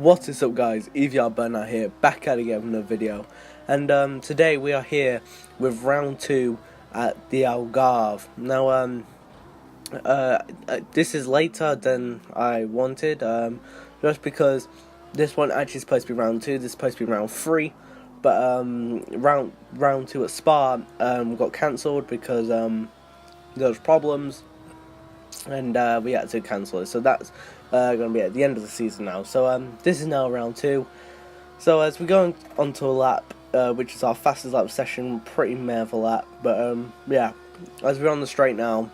What is up, guys? EVR Burnout here, back at it again with another video. And today we are here with round 2 at the Algarve. Now this is later than I wanted, just because this one actually is supposed to be round 2, this is supposed to be round 3. But round 2 at Spa got cancelled because there was problems, and we had to cancel it. So that's going to be at the end of the season now. So this is now round 2. So as we go on to a lap, which is our fastest lap session, pretty meh of a lap. But yeah, as we're on the straight now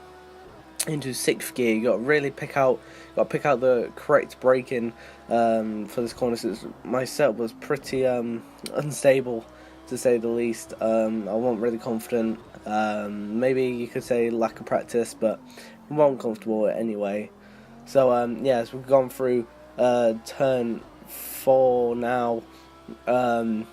into 6th gear, you got to really pick out the correct braking for this corner. Since my setup was pretty unstable, to say the least. I wasn't really confident. Maybe you could say lack of practice, but I wasn't comfortable anyway. So yeah, so we've gone through turn 4 now, a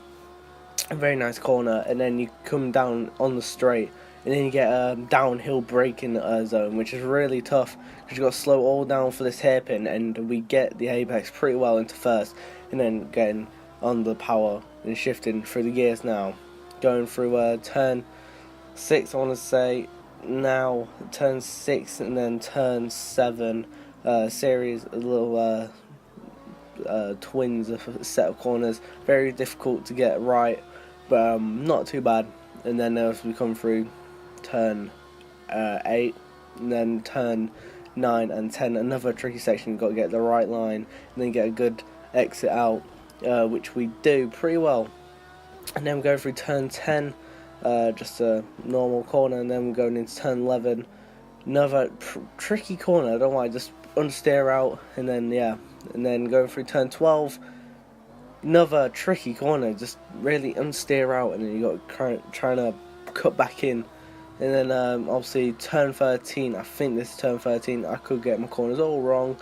very nice corner, and then you come down on the straight, and then you get a downhill braking zone, which is really tough because you've got to slow all down for this hairpin, and we get the apex pretty well into first, and then getting on the power and shifting through the gears now, going through turn 6, I want to say now, turn 6 and then turn 7, series of little twins of a set of corners, very difficult to get right, but not too bad. And then as we come through turn 8 and then turn 9 and 10, another tricky section, you've got to get the right line and then get a good exit out, which we do pretty well. And then we go through turn 10, just a normal corner, and then we're going into turn 11, another tricky corner, I don't know why, just understeer out, and then yeah, and then going through turn 12, another tricky corner, just really unsteer out, and then you got trying to cut back in. And then obviously turn 13, I think this is turn 13, I could get my corners all wrong,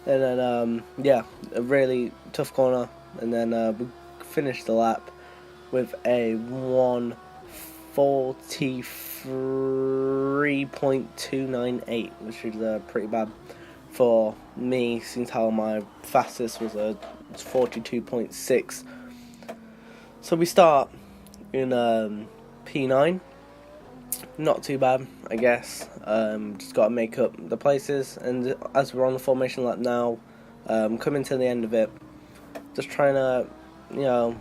and then yeah, a really tough corner, and then we finished the lap with a 1:43.298, which is pretty bad for me, since how my fastest was 42.6. So we start in P9, not too bad, I guess. Just got to make up the places, and as we're on the formation lap now, coming to the end of it, just trying to, you know,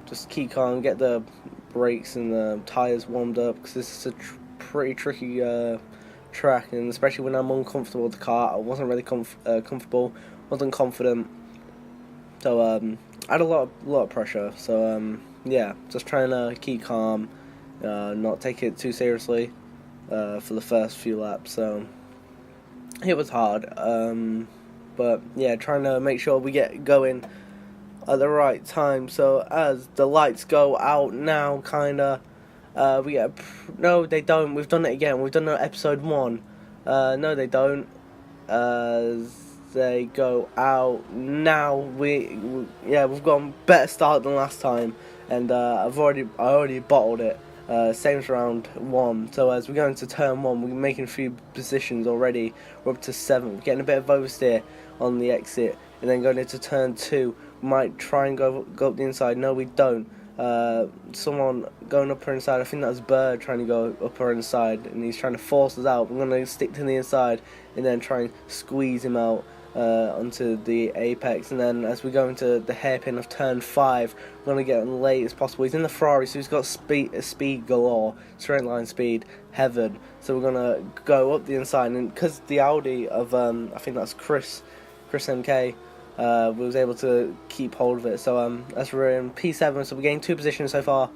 just keep calm, get the brakes and the tyres warmed up, because this is a pretty tricky track, and especially when I'm uncomfortable with the car, I wasn't really comfortable, wasn't confident, so I had a lot of pressure. So yeah, just trying to keep calm, not take it too seriously for the first few laps. So it was hard, but yeah, trying to make sure we get going at the right time. So as the lights go out now, kinda, we get no, they don't. We've done it again. We've done it episode 1. No, they don't. As they go out now, yeah, we've got a better start than last time, and I already bottled it. Same as round 1. So as we go into turn 1, we're making a few positions already. We're up to 7. We're getting a bit of oversteer on the exit, and then going into turn 2, we might try and go up the inside. No, we don't. Someone going up or inside, I think that was Bird trying to go up or inside, and he's trying to force us out. We're going to stick to the inside and then try and squeeze him out onto the apex. And then as we go into the hairpin of turn 5, we're going to get him late as possible. He's in the Ferrari, so he's got speed galore, straight line speed, heaven. So we're going to go up the inside, and because the Audi of I think that's Chris MK, we was able to keep hold of it. So as we're in P7, so we're getting 2 positions so far,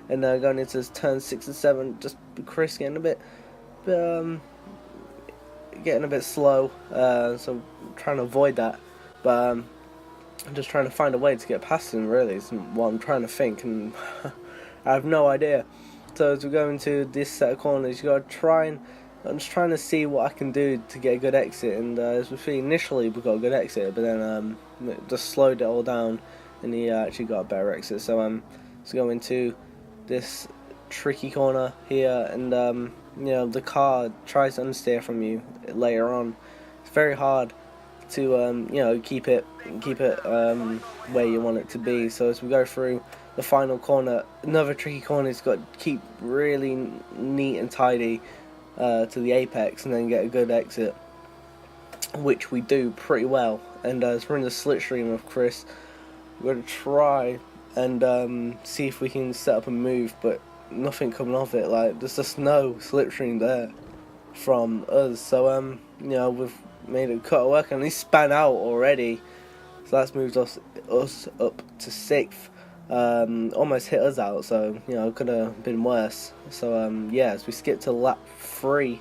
and going into turn 6 and 7, just Chris getting a bit slow, so trying to avoid that, but I'm just trying to find a way to get past him, really, is what I'm trying to think, and I have no idea. So as we go into this set of corners, you got to try and, I'm just trying to see what I can do to get a good exit, and as we see, initially we got a good exit, but then just slowed it all down, and he actually got a better exit. So let's go into this tricky corner here, and you know, the car tries to understeer from you later on. It's very hard to keep it where you want it to be. So as we go through the final corner, another tricky corner, it's got to keep really neat and tidy to the apex and then get a good exit, which we do pretty well. And as we're in the slipstream of Chris, we're going to try and see if we can set up a move, but nothing coming of it. Like, there's just no slipstream there from us. So we've made a cut of work, and he span out already. So that's moved us up to 6th. Almost hit us out, so could have been worse. So as we skip to lap 3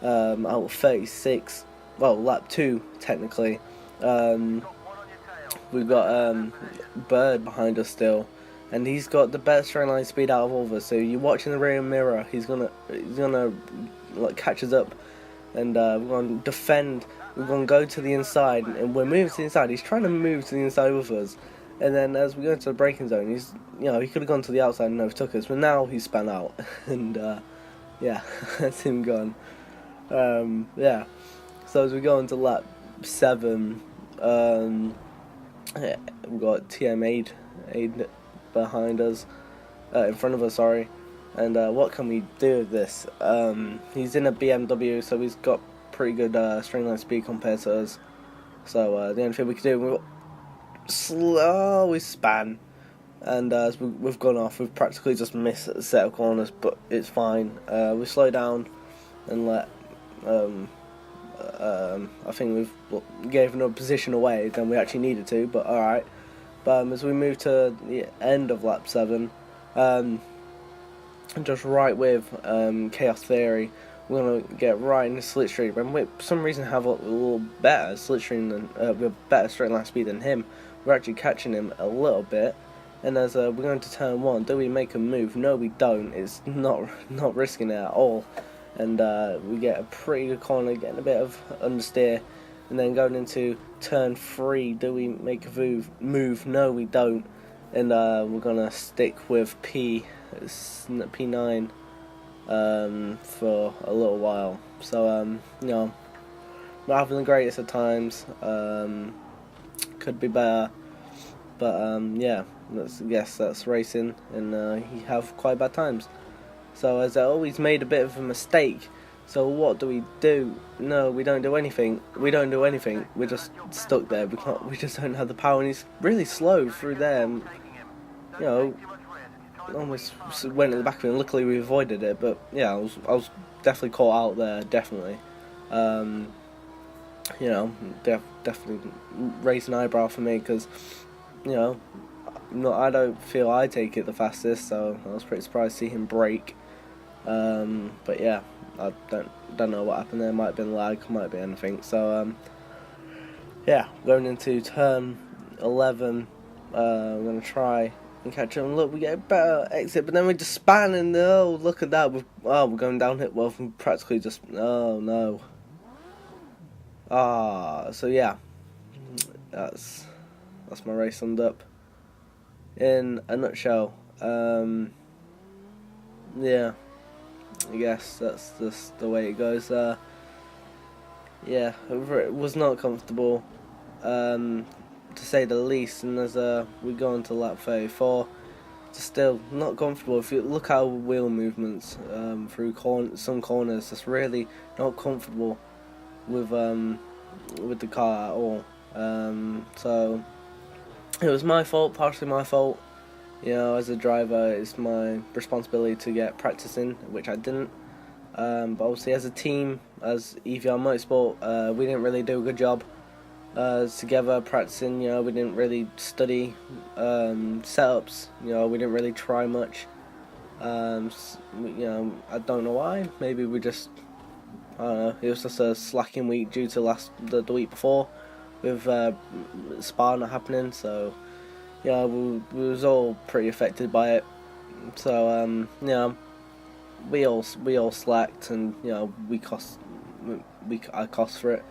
out of 36, well, lap 2 technically. We've got Bird behind us still, and he's got the best straight line speed out of all of us. So you're watching the rear mirror, he's gonna like catch us up, and we're gonna defend. We're gonna go to the inside, and we're moving to the inside. He's trying to move to the inside with us, and then as we go into the braking zone, he's he could have gone to the outside and overtook us, but now he's spun out, and that's him gone. So as we go into lap 7, we've got TM Aid behind us, in front of us, sorry. And what can we do with this? He's in a BMW, so he's got pretty good straight line speed compared to us. So the only thing we can do, we span, and as we've gone off, we've practically just missed a set of corners, but it's fine. We slow down and let. I think we've given a position away than we actually needed to, but alright. But as we move to the end of lap 7, just right with Chaos Theory, we're going to get right in the slipstream, and we for some reason have a little better slipstream than, with better straight line speed than him. We're actually catching him a little bit, and as we're going to turn 1, do we make a move? No, we don't. It's not risking it at all. And we get a pretty good corner, getting a bit of understeer, and then going into turn 3, do we make a move? No, we don't, and we're gonna stick with P9 for a little while. So not having the greatest of times, could be better, but that's racing, and you have quite bad times. So as I always made a bit of a mistake, so what do? No, we don't do anything. We're just stuck there. We just don't have the power, and he's really slow through there. Almost went at the back of it, and luckily we avoided it. But yeah, I was definitely caught out there, definitely. Definitely raised an eyebrow for me, because I don't feel I take it the fastest, so I was pretty surprised to see him break. But yeah, I don't know what happened there. Might have been lag, might be anything. So going into turn 11, we're gonna try and catch him. Look, we get a better exit, but then we just span, and look at that. We're going downhill. Well, we practically just no. So yeah, that's my race summed up in a nutshell. I guess that's just the way it goes. It was not comfortable, to say the least. And as we go into lap 34, it's still not comfortable. If you look at our wheel movements through some corners, it's really not comfortable with the car at all. So it was my fault, partially my fault. As a driver, it's my responsibility to get practice in, which I didn't. But obviously, as a team, as EVR Motorsport, we didn't really do a good job together practicing. We didn't really study setups. We didn't really try much. I don't know why. Maybe we just, I don't know. It was just a slacking week due to the week before, with Spa not happening. So. We was all pretty affected by it. So we all slacked, and I cost for it.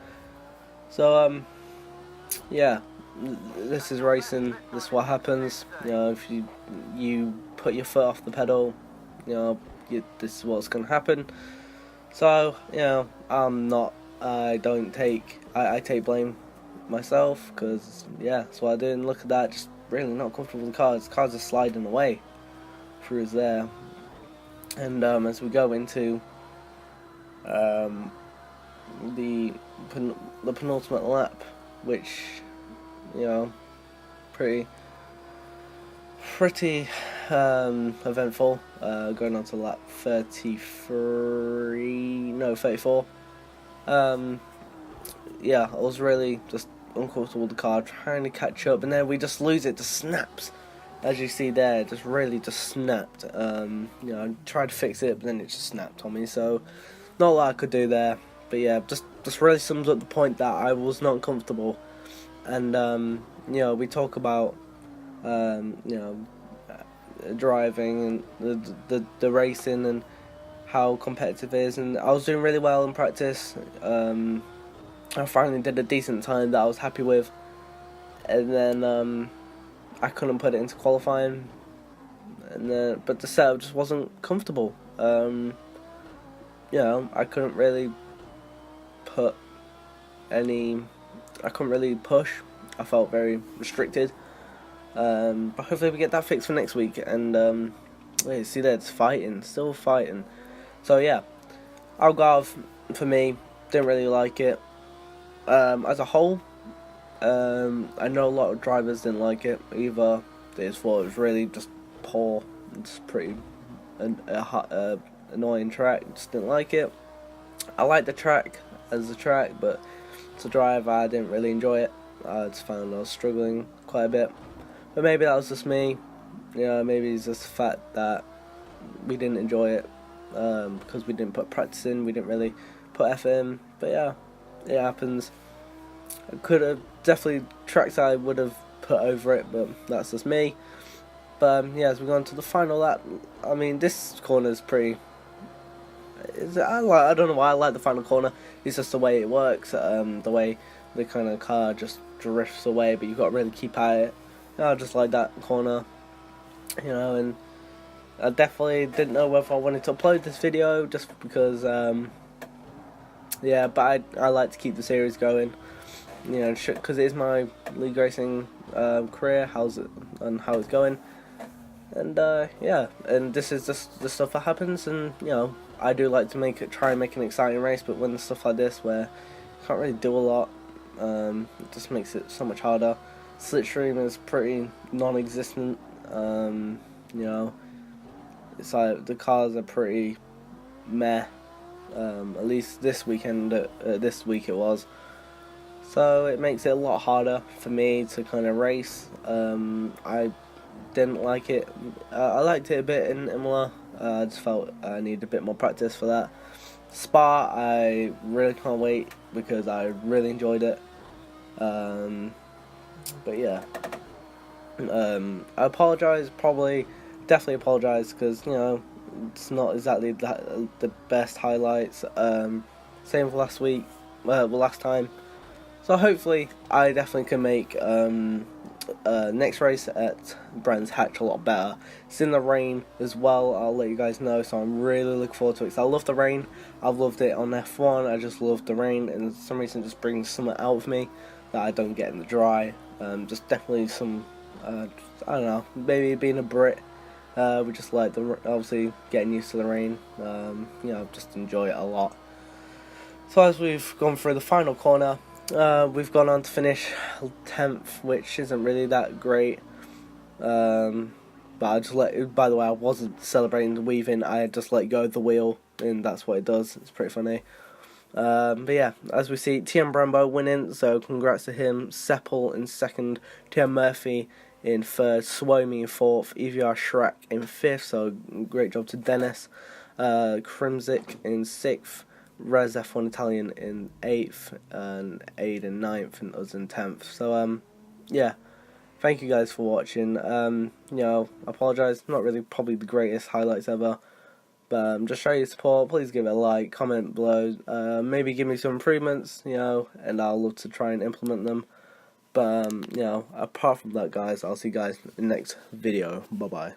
So this is racing. This is what happens. If you put your foot off the pedal, this is what's gonna happen. So I take blame myself, because yeah, that's what I did. And look at that, just really not comfortable with the cars. Cars are sliding away through there. And as we go into the penultimate lap, which, you know, pretty eventful, going on to lap 34. Yeah, I was really just uncomfortable with the car, trying to catch up, and then we just lose it, just snaps. As you see there, just really just snapped. You know, I tried to fix it, but then it just snapped on me, so not a lot I could do there. But yeah, just really sums up the point that I was not comfortable. And you know, we talk about you know, driving and the racing and how competitive it is, and I was doing really well in practice. I finally did a decent time that I was happy with, and then I couldn't put it into qualifying, and but the setup just wasn't comfortable. You know, I couldn't really push. I felt very restricted. But hopefully we get that fixed for next week. And wait, see there, it's still fighting. So yeah, Algarve for me, didn't really like it. As a whole, I know a lot of drivers didn't like it either. They just thought it was really just poor. It's pretty annoying track. Just didn't like it. I like the track as a track, but to drive, I didn't really enjoy it. I just found I was struggling quite a bit. But maybe that was just me. You know, maybe it's just the fact that we didn't enjoy it because we didn't put practice in. We didn't really put effort in. But yeah, it happens. I could have definitely tracks I would have put over it, but that's just me. But yeah, as we go on to the final lap, I mean, this corner is pretty. I don't know why I like the final corner. It's just the way it works. The way the kind of car just drifts away, but you've got to really keep at it. I just like that corner, you know. And I definitely didn't know whether I wanted to upload this video just because, yeah. But I like to keep the series going, you know, because it is my league racing career. How it's going. And yeah, and this is just the stuff that happens, and you know, I do like to try and make an exciting race, but when stuff like this where you can't really do a lot, it just makes it so much harder. Slipstream is pretty non-existent. You know, it's like the cars are pretty meh. At least this weekend, this week it was. So it makes it a lot harder for me to kind of race. I didn't like it. I liked it a bit in Imola. I just felt I needed a bit more practice for that. Spa, I really can't wait because I really enjoyed it. But yeah, I apologise. Definitely apologise because you know it's not exactly the best highlights. Same with last week. Last time. So hopefully I definitely can make next race at Brands Hatch a lot better. It's in the rain as well, I'll let you guys know, so I'm really looking forward to it. So I love the rain, I've loved it on F1, I just love the rain, and for some reason it just brings something out of me that I don't get in the dry. Just definitely some, I don't know, maybe being a Brit, we just like obviously getting used to the rain, you know, just enjoy it a lot. So as we've gone through the final corner, we've gone on to finish 10th, which isn't really that great. But I just by the way, I wasn't celebrating the weaving, I just let go of the wheel, and that's what it does. It's pretty funny. But yeah, as we see, Tian Brembo winning, so congrats to him. Seppel in second, Tian Murphy in third, Suomi in fourth, EVR Shrek in fifth, so great job to Dennis. Krimzik in sixth, Res F1 Italian in 8th, and Aid in 9th, and us in 10th. So, yeah, thank you guys for watching. You know, I apologise, not really probably the greatest highlights ever, but just show your support. Please give it a like, comment below, maybe give me some improvements, you know, and I'll love to try and implement them. But, you know, apart from that, guys, I'll see you guys in the next video. Bye-bye.